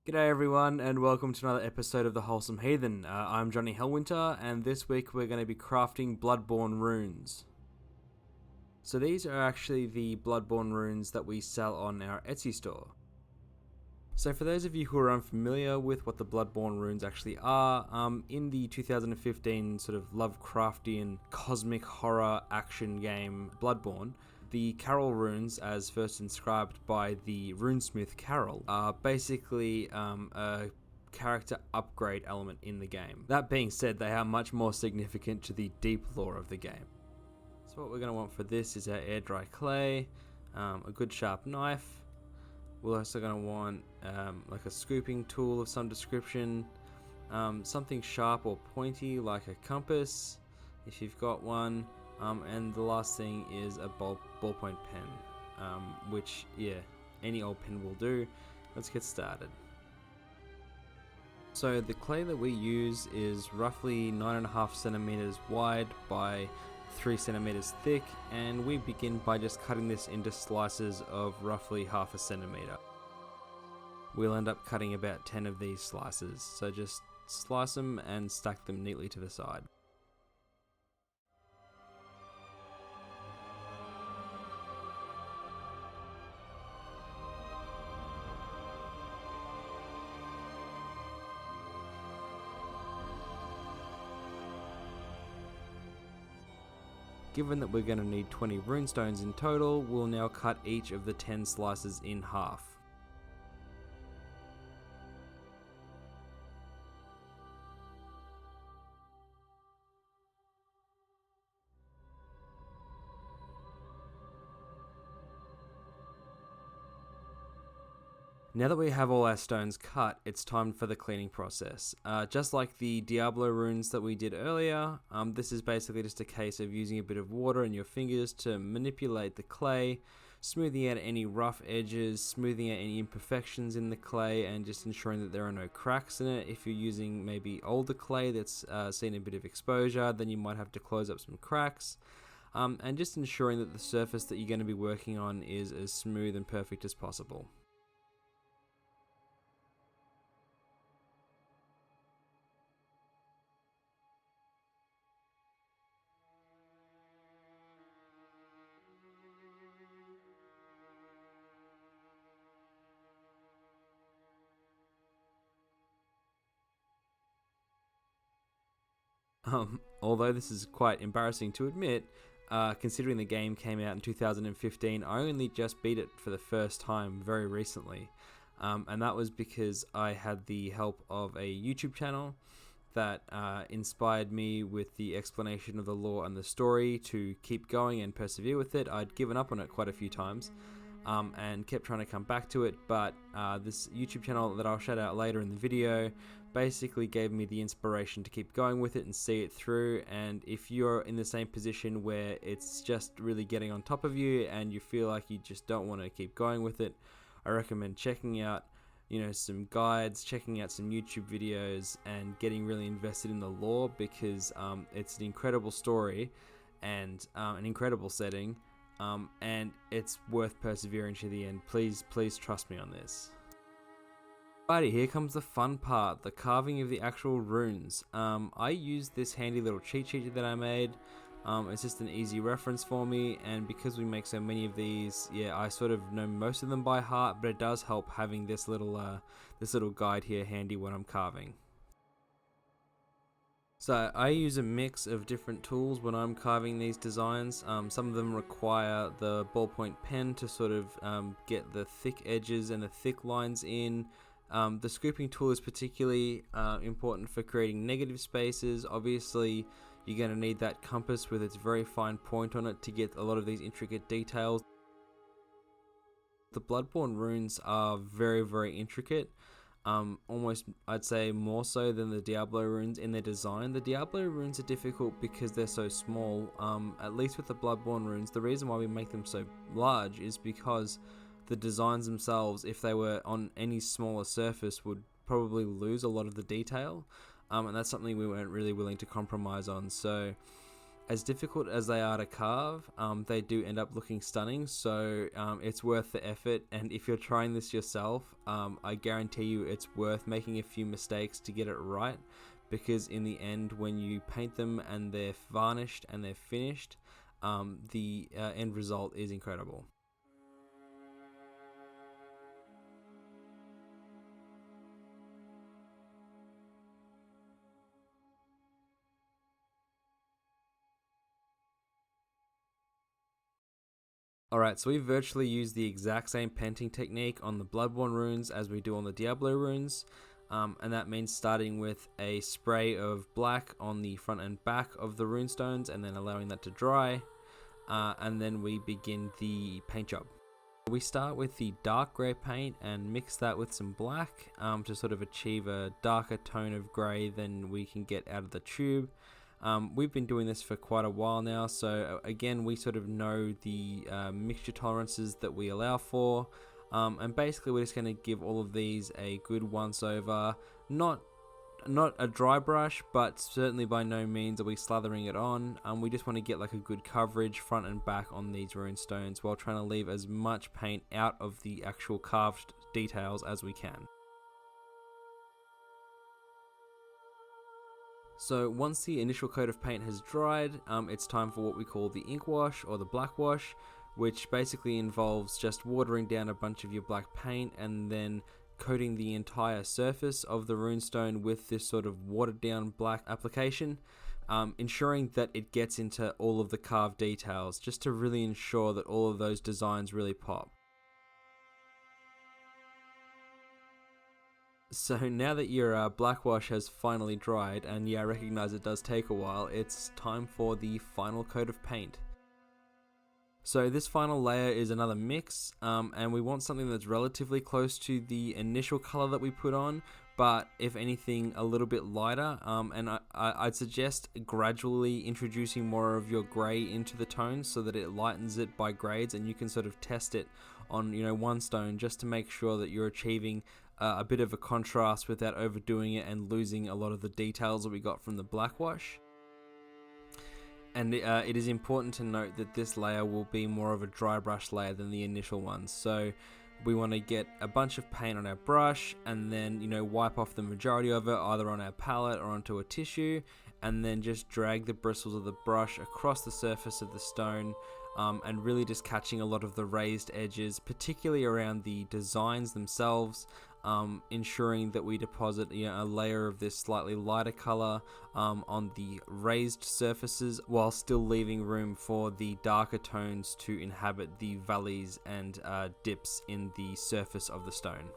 G'day everyone, and welcome to another episode of The Wholesome Heathen. I'm Johnny Hellwinter, and this week we're going to be crafting Bloodborne Runes. So these are actually the Bloodborne Runes that we sell on our Etsy store. So for those of you who are unfamiliar with what the Bloodborne Runes actually are, in the 2015 sort of Lovecraftian cosmic horror action game Bloodborne, the Caryll runes, as first inscribed by the runesmith Caryll, are basically a character upgrade element in the game. That being said, they are much more significant to the deep lore of the game. So what we're going to want for this is our air dry clay, a good sharp knife. We're also going to want like a scooping tool of some description, something sharp or pointy like a compass if you've got one. And the last thing is a ballpoint pen, which, yeah, any old pen will do. Let's get started. So the clay that we use is roughly 9.5 centimeters wide by 3 centimeters thick, and we begin by just cutting this into slices of roughly 0.5 centimeter. We'll end up cutting about 10 of these slices, so just slice them and stack them neatly to the side. Given that we're going to need 20 runestones in total, we'll now cut each of the 10 slices in half. Now that we have all our stones cut, it's time for the cleaning process. Just like the Diablo runes that we did earlier, this is basically just a case of using a bit of water and your fingers to manipulate the clay, smoothing out any rough edges, smoothing out any imperfections in the clay, and just ensuring that there are no cracks in it. If you're using maybe older clay that's seen a bit of exposure, then you might have to close up some cracks. And just ensuring that the surface that you're going to be working on is as smooth and perfect as possible. Although this is quite embarrassing to admit, considering the game came out in 2015, I only just beat it for the first time very recently. And that was because I had the help of a YouTube channel that inspired me with the explanation of the lore and the story to keep going and persevere with it. I'd given up on it quite a few times. And kept trying to come back to it, but this YouTube channel that I'll shout out later in the video basically gave me the inspiration to keep going with it and see it through. And if you're in the same position where it's just really getting on top of you and you feel like you just don't want to keep going with it, I recommend checking out some guides, checking out some YouTube videos, and getting really invested in the lore, because it's an incredible story and an incredible setting. And it's worth persevering to the end. Please trust me on this. Alrighty, here comes the fun part, the carving of the actual runes. I used this handy little cheat sheet that I made. It's just an easy reference for me, and because we make so many of these, yeah, I sort of know most of them by heart, but it does help having this little guide here handy when I'm carving. So I use a mix of different tools when I'm carving these designs. Some of them require the ballpoint pen to sort of get the thick edges and the thick lines in. The scooping tool is particularly important for creating negative spaces. Obviously, you're going to need that compass with its very fine point on it to get a lot of these intricate details. The Bloodborne runes are very intricate. Almost, I'd say, more so than the Diablo runes in their design. The Diablo runes are difficult because they're so small. At least with the Bloodborne runes, the reason why we make them so large is because the designs themselves, if they were on any smaller surface, would probably lose a lot of the detail. And that's something we weren't really willing to compromise on. So As difficult as they are to carve, they do end up looking stunning, so it's worth the effort. And if you're trying this yourself, I guarantee you it's worth making a few mistakes to get it right, because in the end, when you paint them and they're varnished and they're finished, the end result is incredible. Alright, so we virtually use the exact same painting technique on the Bloodborne runes as we do on the Diablo runes, and that means starting with a spray of black on the front and back of the runestones and then allowing that to dry, and then we begin the paint job. We start with the dark grey paint and mix that with some black to sort of achieve a darker tone of grey than we can get out of the tube. We've been doing this for quite a while now, so again we sort of know the mixture tolerances that we allow for, and basically we're just going to give all of these a good once over. Not a dry brush, but certainly by no means are we slathering it on. We just want to get like a good coverage front and back on these rune stones while trying to leave as much paint out of the actual carved details as we can. So once the initial coat of paint has dried, it's time for what we call the ink wash or the black wash, which basically involves just watering down a bunch of your black paint and then coating the entire surface of the runestone with this sort of watered down black application, ensuring that it gets into all of the carved details, just to really ensure that all of those designs really pop. So now that your black wash has finally dried, and yeah, I recognize it does take a while, it's time for the final coat of paint. So this final layer is another mix, and we want something that's relatively close to the initial color that we put on, but if anything a little bit lighter, and I'd suggest gradually introducing more of your gray into the tone so that it lightens it by grades, and you can sort of test it on one stone just to make sure that you're achieving a bit of a contrast without overdoing it and losing a lot of the details that we got from the black wash. And it is important to note that this layer will be more of a dry brush layer than the initial one. So we want to get a bunch of paint on our brush and then wipe off the majority of it either on our palette or onto a tissue, and then just drag the bristles of the brush across the surface of the stone, and really just catching a lot of the raised edges, particularly around the designs themselves, ensuring that we deposit a layer of this slightly lighter color on the raised surfaces while still leaving room for the darker tones to inhabit the valleys and dips in the surface of the stone.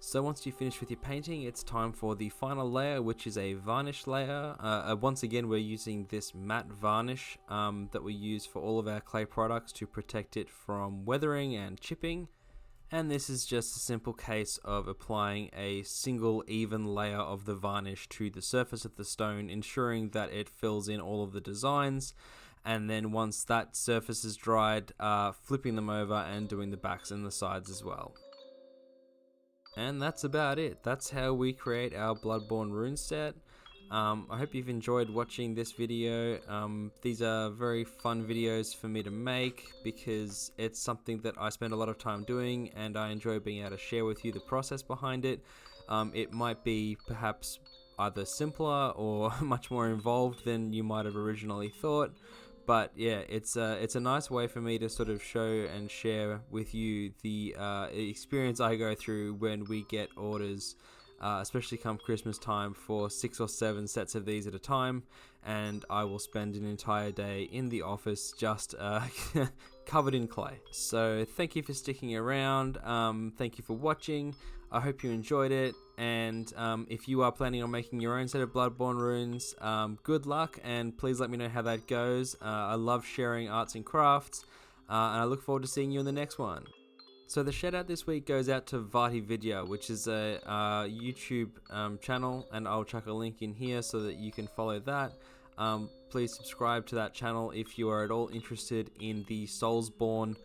So once you finish with your painting, it's time for the final layer, which is a varnish layer. Once again, we're using this matte varnish that we use for all of our clay products to protect it from weathering and chipping. And this is just a simple case of applying a single even layer of the varnish to the surface of the stone, ensuring that it fills in all of the designs. And then once that surface is dried, flipping them over and doing the backs and the sides as well. And that's about it. That's how we create our Bloodborne rune set. I hope you've enjoyed watching this video. These are very fun videos for me to make because it's something that I spend a lot of time doing, and I enjoy being able to share with you the process behind it. It might be perhaps either simpler or much more involved than you might have originally thought. But yeah, it's a nice way for me to sort of show and share with you the experience I go through when we get orders, especially come Christmas time, for 6 or 7 sets of these at a time, and I will spend an entire day in the office just covered in clay. So thank you for sticking around, thank you for watching. I hope you enjoyed it, and if you are planning on making your own set of Bloodborne runes, good luck, and please let me know how that goes. I love sharing arts and crafts, and I look forward to seeing you in the next one. So the shout out this week goes out to Vati Vidya, which is a YouTube channel, and I'll chuck a link in here so that you can follow that. Please subscribe to that channel if you are at all interested in the Soulsborne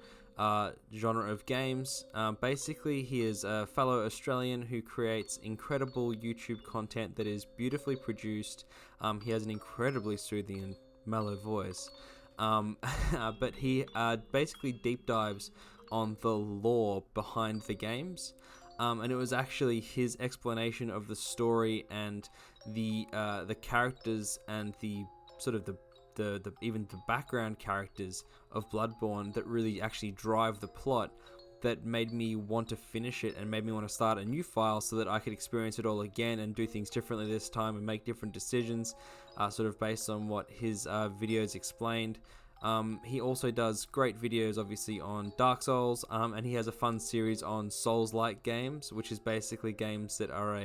genre of games. Basically, he is a fellow Australian who creates incredible YouTube content that is beautifully produced. He has an incredibly soothing and mellow voice, but he basically deep dives on the lore behind the games, and it was actually his explanation of the story and the characters and the sort of the even the background characters of Bloodborne that really actually drive the plot that made me want to finish it and made me want to start a new file so that I could experience it all again and do things differently this time and make different decisions, sort of based on what his videos explained. He also does great videos obviously on Dark Souls, and he has a fun series on Souls-like games, which is basically games that are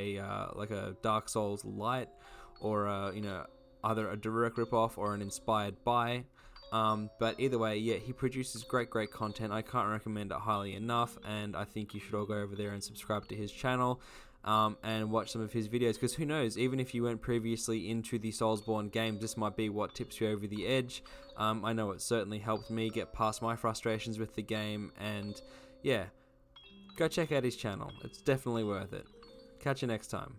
like a Dark Souls light, or either a direct ripoff or an inspired by. But either way, yeah, he produces great content. I can't recommend it highly enough, and I think you should all go over there and subscribe to his channel, and watch some of his videos, because who knows, even if you weren't previously into the Soulsborne games, this might be what tips you over the edge. I know it certainly helped me get past my frustrations with the game, and yeah, go check out his channel. It's definitely worth it. Catch you next time.